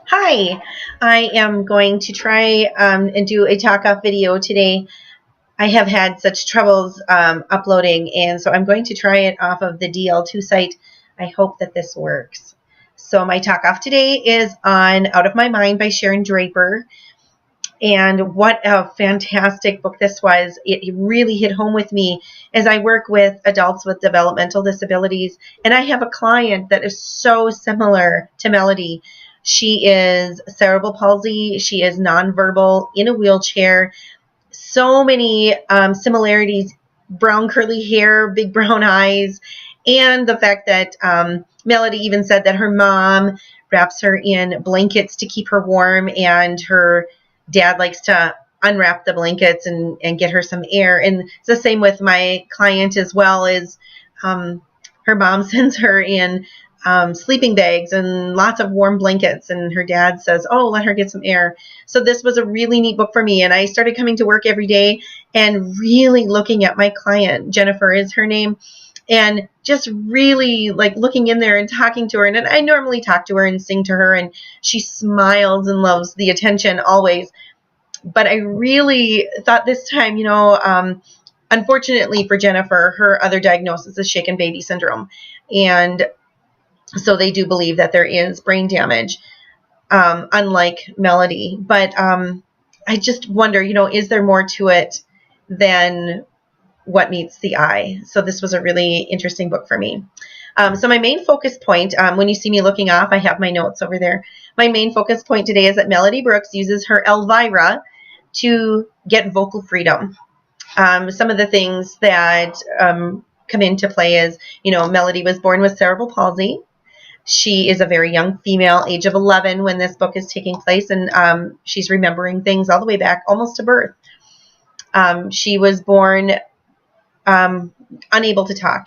Hi, I am going to try and do a talk-off video today. I have had such troubles uploading, and so I'm going to try it off of the DL2 site. I hope that this works. So my talk-off today is on Out of My Mind by Sharon Draper. And what a fantastic book this was. It really hit home with me as I work with adults with developmental disabilities. And I have a client that is so similar to Melody. She is cerebral palsy. She is nonverbal, in a wheelchair. So many similarities, brown curly hair, big brown eyes, and the fact that Melody even said that her mom wraps her in blankets to keep her warm, and her dad likes to unwrap the blankets and get her some air. And it's the same with my client as well. Is her mom sends her in sleeping bags and lots of warm blankets, and her dad says, oh, let her get some air. So this was a really neat book for me, and I started coming to work every day and really looking at my client. Jennifer is her name, and just really like looking in there and talking to her. And I normally talk to her and sing to her, and she smiles and loves the attention always. But I really thought this time, unfortunately for Jennifer, her other diagnosis is shaken baby syndrome. And so they do believe that there is brain damage, unlike Melody. But I just wonder, is there more to it than what meets the eye? So this was a really interesting book for me. So my main focus point, when you see me looking off, I have my notes over there. My main focus point today is that Melody Brooks uses her Elvira to get vocal freedom. Some of the things that come into play is, Melody was born with cerebral palsy. She is a very young female, age of 11 when this book is taking place, and she's remembering things all the way back almost to birth. She was born unable to talk.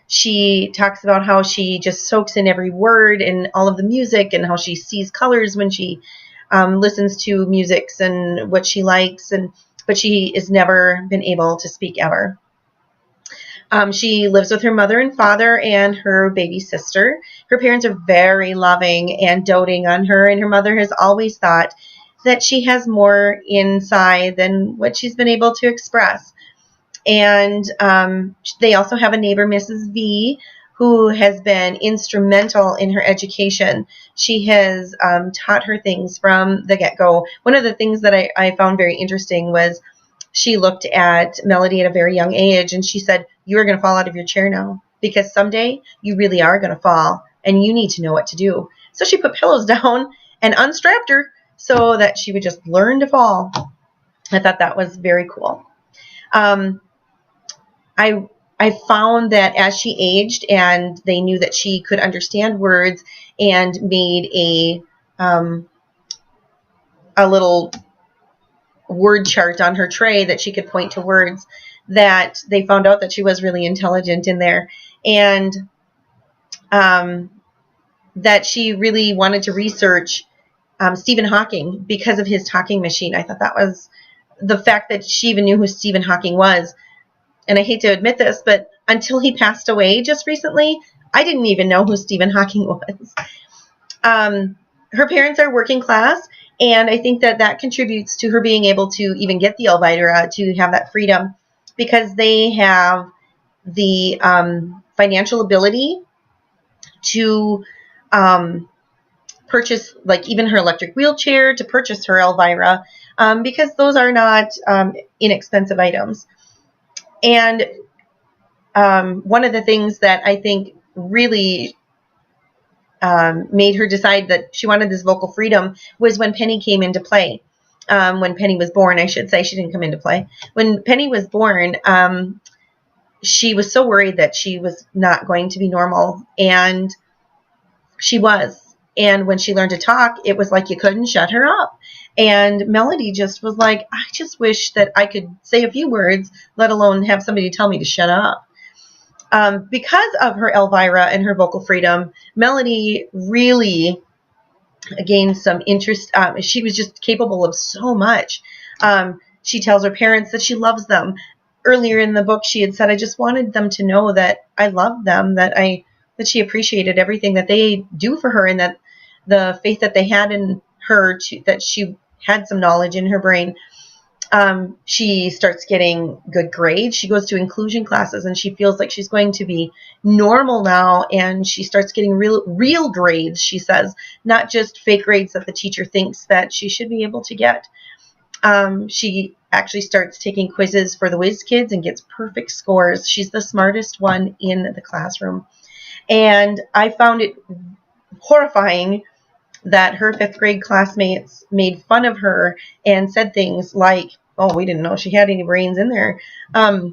She talks about how she just soaks in every word and all of the music, and how she sees colors when she listens to musics and what she likes, but she has never been able to speak ever. She lives with her mother and father and her baby sister. Her parents are very loving and doting on her, and her mother has always thought that she has more inside than what she's been able to express. And they also have a neighbor, Mrs. V, who has been instrumental in her education. She has taught her things from the get-go. One of the things that I found very interesting was she looked at Melody at a very young age, and she said, you are going to fall out of your chair now, because someday you really are going to fall, and you need to know what to do. So she put pillows down and unstrapped her so that she would just learn to fall. I thought that was very cool. I found that as she aged and they knew that she could understand words, and made a little word chart on her tray that she could point to words, that they found out that she was really intelligent in there, and that she really wanted to research Stephen Hawking because of his talking machine. I thought that was the fact that she even knew who Stephen Hawking was. And I hate to admit this, but until he passed away just recently, I didn't even know who Stephen Hawking was. Her parents are working class, and I think that contributes to her being able to even get the Elvira, to have that freedom, because they have the financial ability to purchase, like even her electric wheelchair, to purchase her Elvira, because those are not inexpensive items. And one of the things that I think really made her decide that she wanted this vocal freedom was when Penny came into play. When Penny was born, I should say. She didn't come into play. When Penny was born, she was so worried that she was not going to be normal, and she was. And when she learned to talk, it was like you couldn't shut her up. And Melody just was like, I just wish that I could say a few words, let alone have somebody tell me to shut up. Because of her Elvira and her vocal freedom, Melody really gained some interest. She was just capable of so much. She tells her parents that she loves them. Earlier in the book, she had said, I just wanted them to know that I loved them, that she appreciated everything that they do for her, and that the faith that they had in her to, that she had some knowledge in her brain, she starts getting good grades. She goes to inclusion classes and she feels like she's going to be normal now, and she starts getting real grades, she says, not just fake grades that the teacher thinks that she should be able to get. She actually starts taking quizzes for the whiz kids and gets perfect scores. She's the smartest one in the classroom. And I found it horrifying that her 5th grade classmates made fun of her and said things like, oh, we didn't know she had any brains in there. I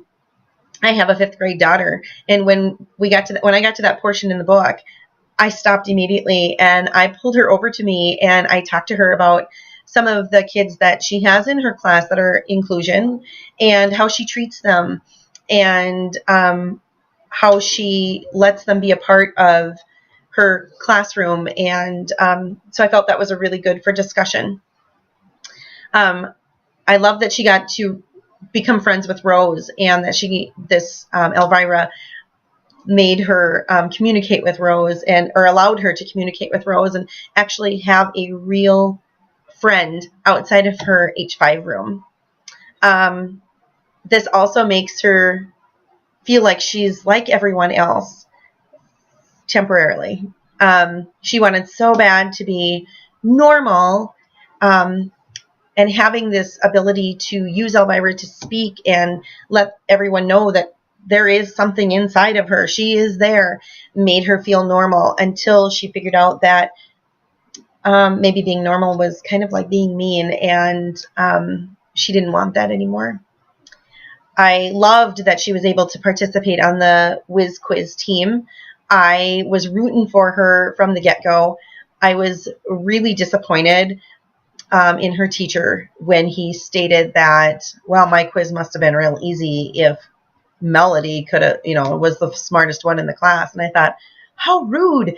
have a 5th grade daughter, and when I got to that portion in the book, I stopped immediately and I pulled her over to me and I talked to her about some of the kids that she has in her class that are inclusion and how she treats them, and how she lets them be a part of her classroom. And so I felt that was a really good for discussion. I love that she got to become friends with Rose, and that Elvira made her communicate with Rose, or allowed her to communicate with Rose and actually have a real friend outside of her H5 room. This also makes her feel like she's like everyone else temporarily. She wanted so bad to be normal, and having this ability to use Elvira to speak and let everyone know that there is something inside of her, she is there, made her feel normal, until she figured out that maybe being normal was kind of like being mean, and she didn't want that anymore. I loved that she was able to participate on the whiz quiz team. I was rooting for her from the get-go. I was really disappointed in her teacher when he stated that, well, my quiz must have been real easy if Melody could have, was the smartest one in the class. And I thought, how rude.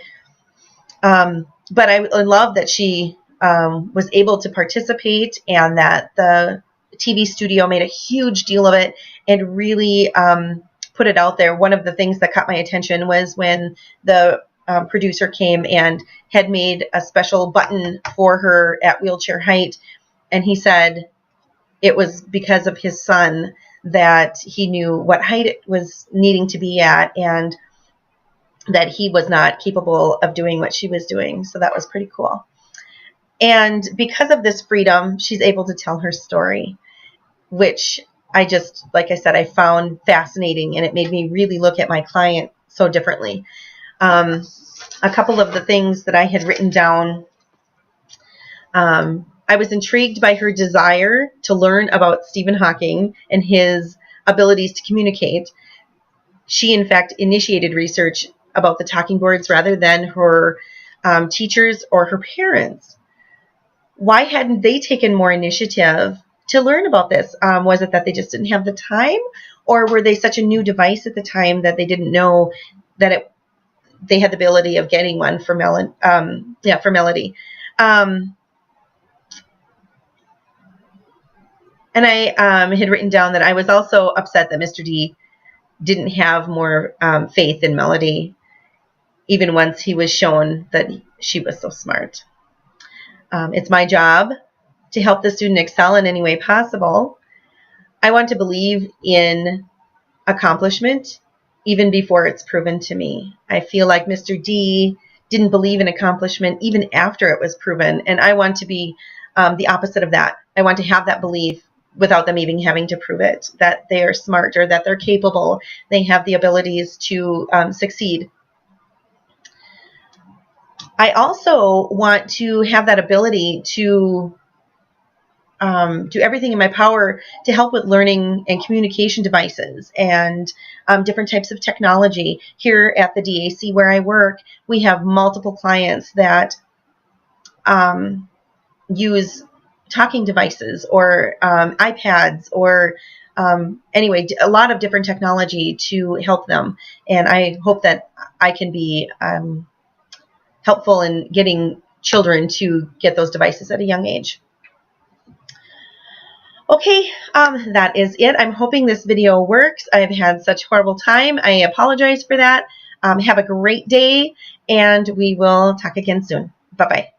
But I love that she was able to participate, and that the TV studio made a huge deal of it and really put it out there. One of the things that caught my attention was when the producer came and had made a special button for her at wheelchair height, and he said it was because of his son that he knew what height it was needing to be at, and that he was not capable of doing what she was doing. So that was pretty cool. And because of this freedom, she's able to tell her story, which like I said, I found fascinating, and it made me really look at my client so differently. A couple of the things that I had written down, I was intrigued by her desire to learn about Stephen Hawking and his abilities to communicate. She, in fact, initiated research about the talking boards rather than her teachers or her parents. Why hadn't they taken more initiative to learn about this? Was it that they just didn't have the time, or were they such a new device at the time that they didn't know that they had the ability of getting one for Melody? And I had written down that I was also upset that Mr. D didn't have more faith in Melody, even once he was shown that she was so smart. It's my job to help the student excel in any way possible. I want to believe in accomplishment even before it's proven to me. I feel like Mr. D didn't believe in accomplishment even after it was proven, and I want to be the opposite of that. I want to have that belief without them even having to prove it, that they are smart or that they're capable, they have the abilities to succeed. I also want to have that ability to do everything in my power to help with learning and communication devices and different types of technology. Here at the DAC where I work, we have multiple clients that use talking devices or iPads or anyway, a lot of different technology to help them. And I hope that I can be helpful in getting children to get those devices at a young age. Okay, that is it. I'm hoping this video works. I've had such a horrible time. I apologize for that. Have a great day, and we will talk again soon. Bye-bye.